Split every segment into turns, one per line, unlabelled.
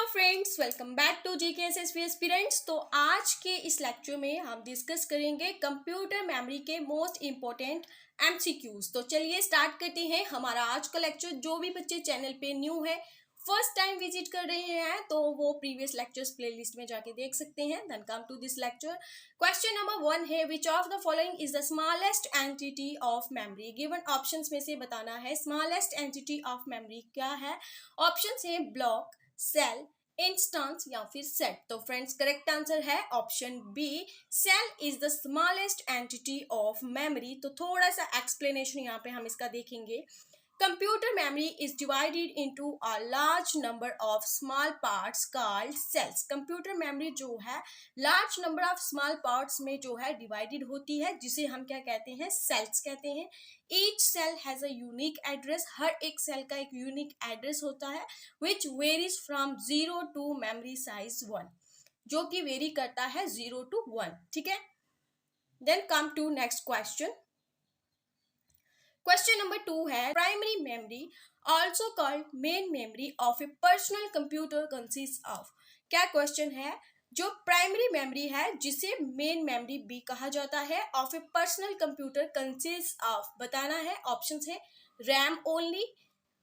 Friends, welcome back to GKSSV aspirants. तो आज के इस लेक्चर में हम डिस्कस करेंगे कंप्यूटर मेमोरी के मोस्ट इंपॉर्टेंट MCQs। तो चलिए स्टार्ट करते हैं हमारा आज का लेक्चर। जो भी बच्चे चैनल पे न्यू है, फर्स्ट टाइम विजिट कर रहे हैं, तो वो प्रीवियस लेक्चर्स प्लेलिस्ट में जाके देख सकते हैं। Then come to this lecture. Question number 1 है, which of the following is the smallest entity of memory. Given options में से बताना है स्मॉलेस्ट एंटिटी ऑफ मेमोरी क्या है। ऑप्शंस है ब्लॉक, सेल, इंस्टेंस या फिर सेट। तो फ्रेंड्स करेक्ट आंसर है option B, cell is the smallest entity of memory. तो थोड़ा सा एक्सप्लेनेशन यहाँ पे हम इसका देखेंगे। Computer memory is divided into a large number of small parts called cells. Computer memory जो है large number of small parts में जो है divided होती है, जिसे हम क्या कहते हैं, cells कहते हैं। Each cell has a unique address. हर एक cell का एक unique address होता है, which varies from 0 to memory size 1, जो कि वेरी करता है 0 to 1। ठीक है। Then come to next question. Question number 2 है, primary memory also called main memory of a personal computer consist of. क्या क्वेश्चन है, जो प्राइमरी मेमोरी है जिसे मेन मेमोरी भी कहा जाता है, of a personal computer consist of बताना है। ऑप्शंस है RAM only,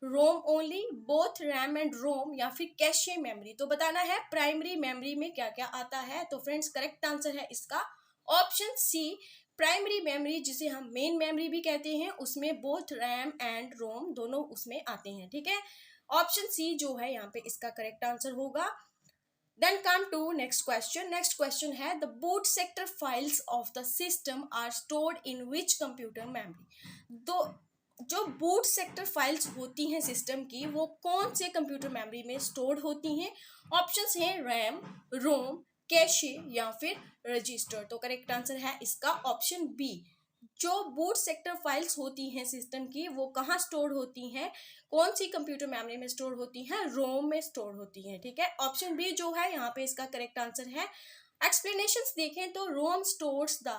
ROM only, both RAM and ROM, या फिर कैशे मेमोरी। तो बताना है प्राइमरी मेमोरी में क्या क्या आता है। तो फ्रेंड्स करेक्ट आंसर है इसका ऑप्शन सी, प्राइमरी मेमोरी जिसे हम मेन मेमोरी भी कहते हैं, उसमें बोथ रैम एंड रोम दोनों उसमें आते हैं। ठीक है, ऑप्शन सी जो है यहाँ पे इसका करेक्ट आंसर होगा। Then come to next question. Next question है, the boot sector files of the system are stored in which computer memory. तो जो बूट सेक्टर फाइल्स होती हैं सिस्टम की, वो कौन से कंप्यूटर मेमोरी में स्टोर्ड होती हैं। ऑप्शंस हैं रैम, रोम, कैशे या फिर रजिस्टर। तो करेक्ट आंसर है इसका ऑप्शन बी, जो बूट सेक्टर फाइल्स होती हैं सिस्टम की, वो कहाँ स्टोर होती हैं, कौन सी कंप्यूटर मेमोरी में स्टोर होती हैं, रोम में स्टोर होती हैं। ठीक है, ऑप्शन बी जो है यहाँ पे इसका करेक्ट आंसर है। एक्सप्लेनेशंस देखें तो ROM stores the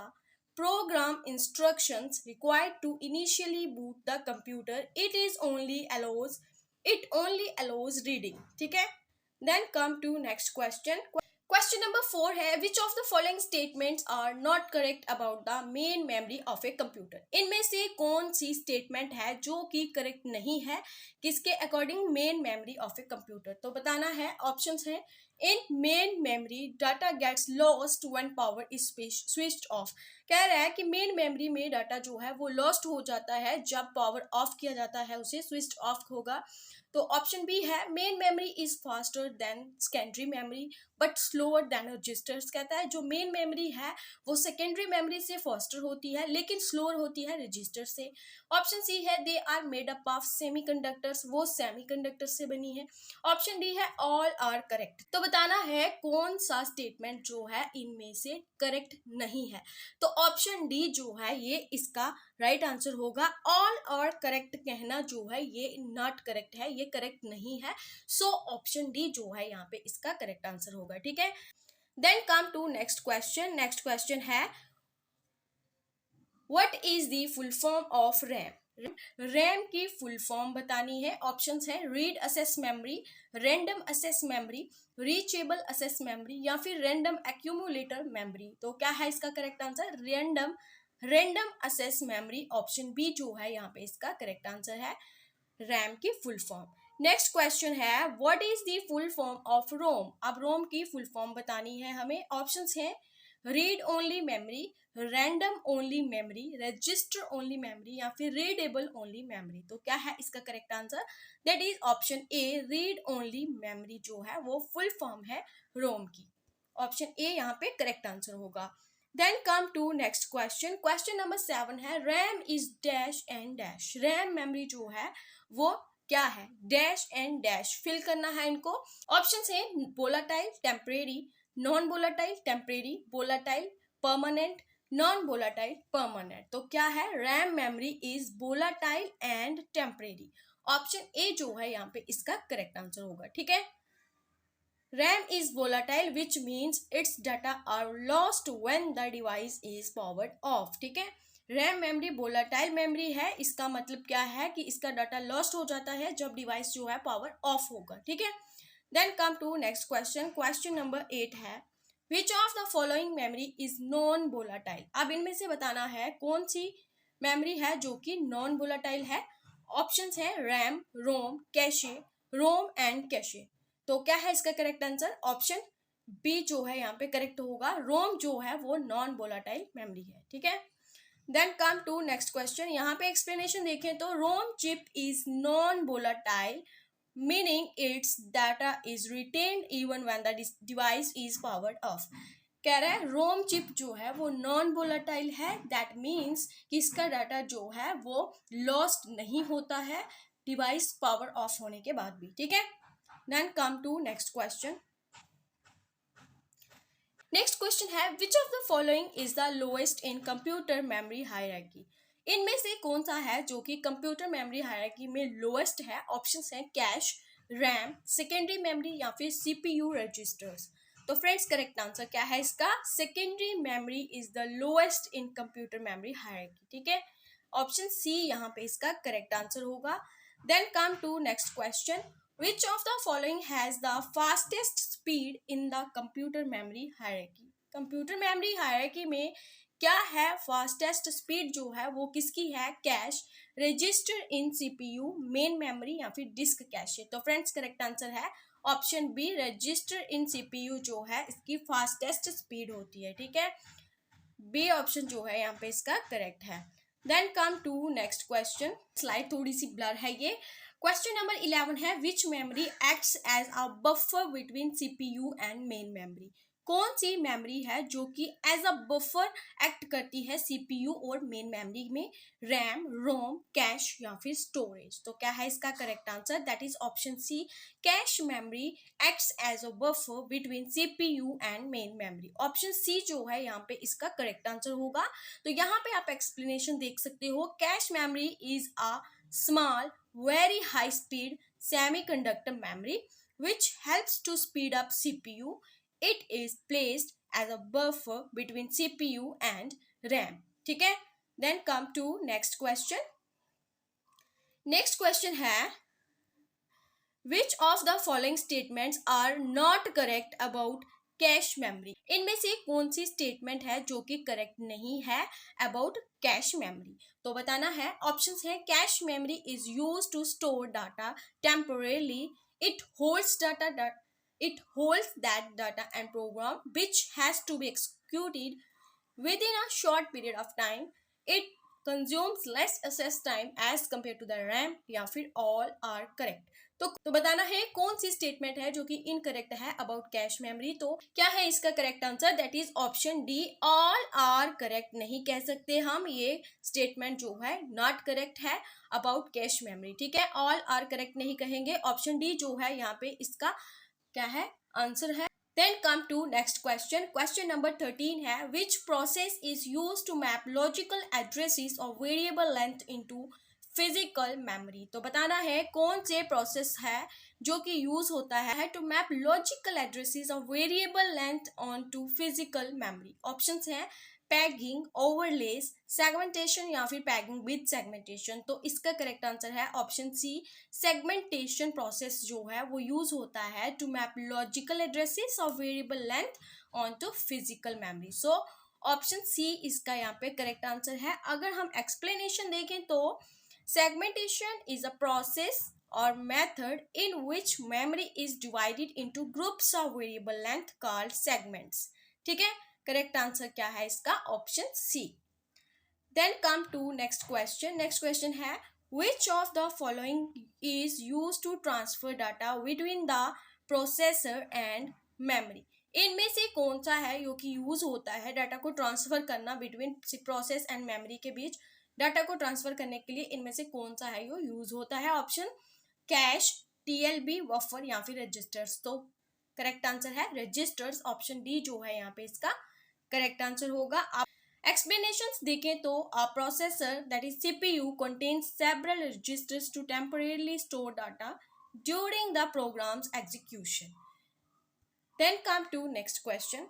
program instructions required to initially boot the computer. It only allows reading. ठीक है, then come to next question. Question number 4 है, which of the following statements are not correct about the main memory of a computer. इनमें से कौन सी statement है जो कि correct नहीं है किसके according main memory of a computer. तो बताना है। ऑप्शंस है in main memory data gets lost when power is switched off. कह रहा है कि मेन मेमोरी में डाटा जो है वो लॉस्ट हो जाता है जब पावर ऑफ किया जाता है, उसे स्विच्ड ऑफ होगा। तो ऑप्शन बी है, main memory is faster than secondary memory but slower than registers. कहता है जो मेन मेमोरी है वो सेकेंडरी मेमोरी से फास्टर होती है लेकिन स्लोअर होती है रजिस्टर से। ऑप्शन सी है, they are made up of semiconductors, वो सेमीकंडक्टर से बनी है। ऑप्शन डी है, ऑल आर करेक्ट। तो बताना है कौन सा स्टेटमेंट जो है इनमें से करेक्ट नहीं है। तो ऑप्शन डी जो है ये इसका राइट आंसर होगा। ऑल और करेक्ट कहना जो है ये नॉट करेक्ट है, ये करेक्ट नहीं है। सो ऑप्शन डी जो है यहाँ पे इसका करेक्ट आंसर होगा। ठीक है, then come to next question. Next question है, what is the full form of RAM. RAM की फुल फॉर्म बतानी है। ऑप्शंस है read access memory, random access memory, reachable access memory या फिर रैंडम एक्यूमुलेटर मेमोरी। तो क्या है इसका correct answer, random access memory. Option B जो है यहाँ पे इसका करेक्ट आंसर है, रैम की फुल फॉर्म। नेक्स्ट क्वेश्चन है, what is the full form of ROM. अब रोम की फुल फॉर्म बतानी है हमें। ऑप्शंस हैं read only memory, random only memory, register only memory या फिर रीडेबल ओनली मेमोरी। तो क्या है इसका correct answer, that is option A, read only memory जो है वो फुल फॉर्म है रोम की। ऑप्शन ए यहाँ पे करेक्ट आंसर होगा। Then come to next question. Question number 7 है, RAM is dash and dash. RAM memory जो है वो क्या है, डैश एंड डैश फिल करना है इनको। ऑप्शंस है volatile, temporary, non volatile, temporary, volatile, permanent, non volatile, permanent. तो क्या है, RAM memory is volatile and temporary. Option A जो है यहाँ पे इसका करेक्ट आंसर होगा। ठीक है, RAM is volatile which means its data are lost when the device is powered off। ठीक है, रैम मेमोरी वोलाटाइल मेमोरी है, इसका मतलब क्या है कि इसका डाटा लॉस्ट हो जाता है जब डिवाइस जो है पावर ऑफ होगा। ठीक है, then come to next question, question number 8 है which of the following memory is non volatile. अब इनमें से बताना है कौन सी मेमोरी है जो कि नॉन वोलाटाइल है। ऑप्शंस है RAM, ROM, cache, ROM and cache. तो क्या है इसका करेक्ट आंसर? ऑप्शन बी जो है यहाँ पे करेक्ट होगा। रोम जो है वो नॉन वोलाटाइल मेमोरी है, ठीक है। Then come to next question, यहाँ पे एक्सप्लेनेशन देखें तो ROM chip is non volatile meaning its data is retained even when the device is powered off. कह रहा है रोम चिप जो है वो नॉन वोलाटाइल है, दैट मीन्स कि इसका डाटा जो है वो लॉस्ट नहीं होता है डिवाइस पावर ऑफ होने के बाद भी, ठीक है। Then come to next question, next question है which of the following is the lowest in computer memory hierarchy. इनमें से कौन सा है जो कि कंप्यूटर मेमोरी हायरार्की में लोएस्ट है। ऑप्शंस हैं कैश, रैम, सेकेंडरी मेमोरी या फिर सीपीयू रजिस्टर्स। तो फ्रेंड्स करेक्ट आंसर क्या है इसका? Secondary memory is the lowest in computer memory hierarchy, ठीक है। ऑप्शन सी यहाँ पे इसका करेक्ट आंसर होगा। Then come to next question, which of the following has the fastest speed in the computer memory hierarchy। Computer memory hierarchy में क्या है fastest speed जो है वो किसकी है? Cache, register in CPU, main memory या फिर डिस्क कैशे। तो फ्रेंड्स करेक्ट आंसर है option B, register in CPU जो है इसकी फास्टेस्ट स्पीड होती है, ठीक है। बी ऑप्शन जो है यहाँ पे इसका करेक्ट है। Then come to next question, slide थोड़ी सी ब्लर है ये। क्वेश्चन नंबर 11 है which memory acts as a buffer between CPU and main memory. कौन सी मेमोरी है जो कि एज अ बफर एक्ट करती है सीपीयू और मेन मेमोरी में? रैम, रोम, कैश या फिर स्टोरेज। तो क्या है इसका correct answer? That is option C, cache memory acts as a buffer between CPU and main memory. Option C जो है यहाँ पे इसका करेक्ट आंसर होगा। तो यहाँ पे आप एक्सप्लेनेशन देख सकते हो, cash memory is a small, very high speed semiconductor memory which helps to speed up CPU. It is placed as a buffer between CPU and RAM, ठीक है। Then come to next question. Next question है which of the following statements are not correct about cache memory. इनमें से कौन सी statement है जो कि correct नहीं है अबाउट कैश मेमोरी? तो बताना है। ऑप्शंस है cache memory is used to store data temporarily, it holds data, it holds that data and program which has to be executed within a short period of time, it consumes less access time as compared to the RAM या फिर all are correct। तो बताना है कौन सी statement है जो कि incorrect है अबाउट कैश मेमोरी। तो क्या है इसका correct answer? That is option D, all are correct नहीं कह सकते हम, ये स्टेटमेंट जो है नॉट करेक्ट है अबाउट कैश मेमोरी, ठीक है। ऑल आर करेक्ट नहीं कहेंगे, ऑप्शन डी जो है यहाँ पे इसका क्या है आंसर है। Then come to next question. Question number 13 है which process is used to map logical addresses of variable length into physical memory। तो बताना है कौन से प्रोसेस है जो कि यूज होता है to map logical addresses of variable length on to physical memory. Options हैं पैगिंग, ओवरलेस, सेगमेंटेशन या फिर पैगिंग विद सेगमेंटेशन। तो इसका करेक्ट आंसर है ऑप्शन सी, सेगमेंटेशन प्रोसेस जो है वो यूज होता है to map logical addresses of variable length on to physical memory. So option C इसका यहाँ पे करेक्ट आंसर है। अगर हम एक्सप्लेनेशन देखें तो segmentation is a process or method in which memory is divided into groups of variable length called segments, ठीक है। करेक्ट आंसर क्या है इसका? Option C. Then come to next question. Next question है which of the following is used to transfer data between the processor and memory। इनमें से कौन सा है जो कि यूज होता है डाटा को ट्रांसफर करना बिटवीन प्रोसेस एंड मेमोरी के बीच? डाटा को ट्रांसफर करने के लिए इनमें से कौन सा है जो यूज होता है? ऑप्शन कैश, टीएलबी, बफर या फिर रजिस्टर्स। तो करेक्ट आंसर है रजिस्टर्स, ऑप्शन डी जो है यहाँ पे इसका करेक्ट आंसर होगा। आप एक्सप्लेनेशंस देखें तो अ processor that is CPU contains several registers to temporarily store data during the program's execution। Then come to next question.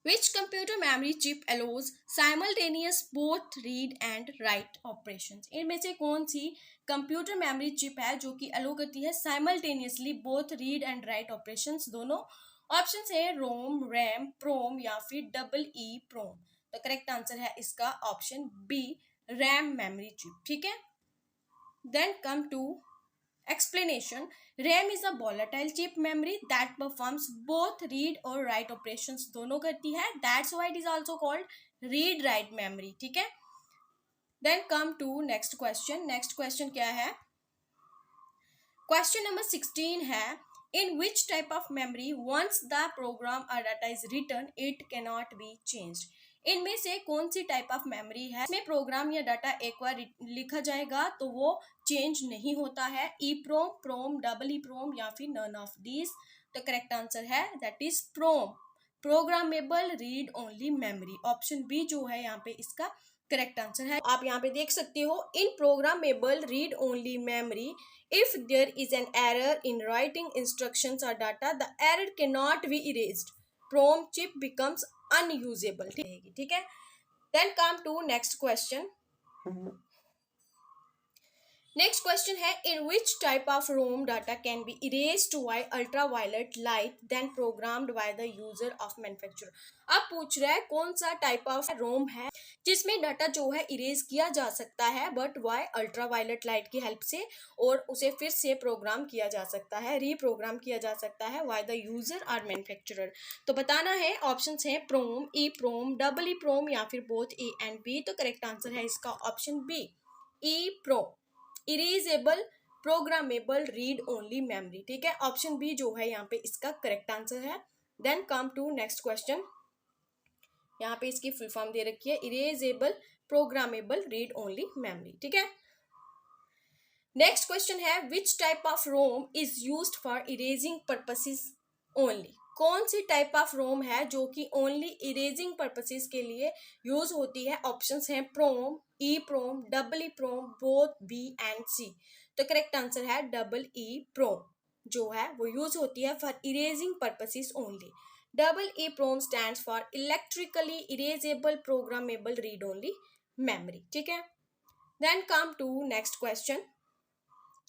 Which computer memory chip allows simultaneous both read and write operations? इनमें से कौन सी computer memory chip है जो कि अलो करती है simultaneously both read and right operations दोनों। Option है रोम, रैम, प्रोम या फिर डबल ई प्रोम। तो करेक्ट आंसर है इसका option B, RAM memory chip. ठीक है, then come to explanation. RAM is a volatile chip memory that performs both read और write operations दोनों करती है, that's why it is also called read write memory। ठीक है, then come to next question। next question क्या है, question number 16 है in which type of memory once the program or data is written it cannot be changed। इनमें से कौन सी type of memory है इसमें प्रोग्राम या डाटा एक बार लिखा जाएगा तो वो चेंज नहीं होता है, ई प्रोम, प्रोम, डबल ई प्रोम या फिर नन ऑफ दीज। तो करेक्ट आंसर है that is PROM, programmable read only memory. Option B जो है यहाँ पे इसका करेक्ट आंसर है। आप यहाँ पे देख सकते हो, in programmable read only memory if there is an error in writing instructions और data the error can not be erased, PROM chip becomes unusable. ठीक है, then come to next question. Next question है in which type of ROM data can be erased by ultraviolet light then programmed by the user of manufacturer. अब पूछ रहा है कौन सा type of रोम है जिसमें डाटा जो है इरेज किया जा सकता है बट बाय अल्ट्रावायलेट लाइट की हेल्प से, और उसे फिर से प्रोग्राम किया जा सकता है, रीप्रोग्राम किया जा सकता है बाय द यूजर और मैन्युफैक्चरर। तो बताना है, ऑप्शंस हैं PROM, EPROM, double E प्रोम या फिर बोथ ए एंड बी। तो करेक्ट आंसर है इसका option B, EPROM, erasable programmable read only memory. ठीक है, ऑप्शन बी जो है यहाँ पे इसका करेक्ट आंसर है। Then come to next question, यहाँ पे इसकी फुल फॉर्म दे रखी है erasable programmable read only memory. ठीक है, नेक्स्ट क्वेश्चन है which type of ROM is used for erasing purposes only. कौन सी टाइप ऑफ रोम है जो कि ओनली इरेजिंग पर्पसेस के लिए यूज होती है। ऑप्शंस हैं PROM, EPROM, double E PROM, both B and C. तो करेक्ट आंसर है डबल ई प्रोम जो है वो यूज होती है for erasing purposes only. Double E PROM stands for electrically erasable programmable read only memory. ठीक है, then come to next question,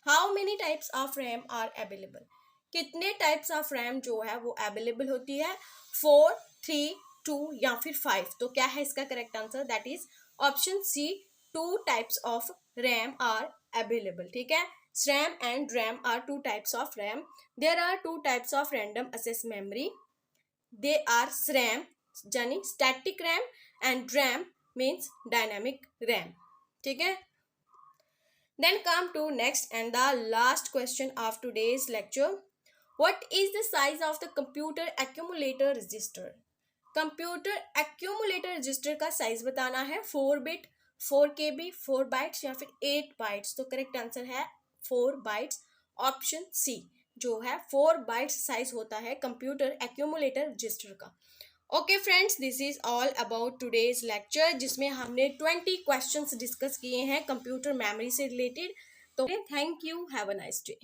how many types of RAM are available. कितने types of RAM जो है वो available होती है, 4, 3, 2 या फिर 5। तो क्या है इसका correct answer, that is option C, 2 types of RAM are available. ठीक है, SRAM and RAM are 2 types of RAM. There are 2 types of random access memory. They are SRAM यानी static RAM and RAM means dynamic RAM. ठीक है, then come to next and the last question of today's lecture. What is the size of the computer accumulator register? Computer accumulator register का size बताना है, 4 bit, 4 KB, 4 bytes या फिर 8 bytes. तो correct answer है 4 bytes, option C जो है 4 bytes size होता है कंप्यूटर accumulator register का। Okay friends, this is all about today's lecture जिसमें हमने 20 क्वेश्चंस डिस्कस किए हैं कंप्यूटर मेमोरी से रिलेटेड। तो thank you, have a nice day.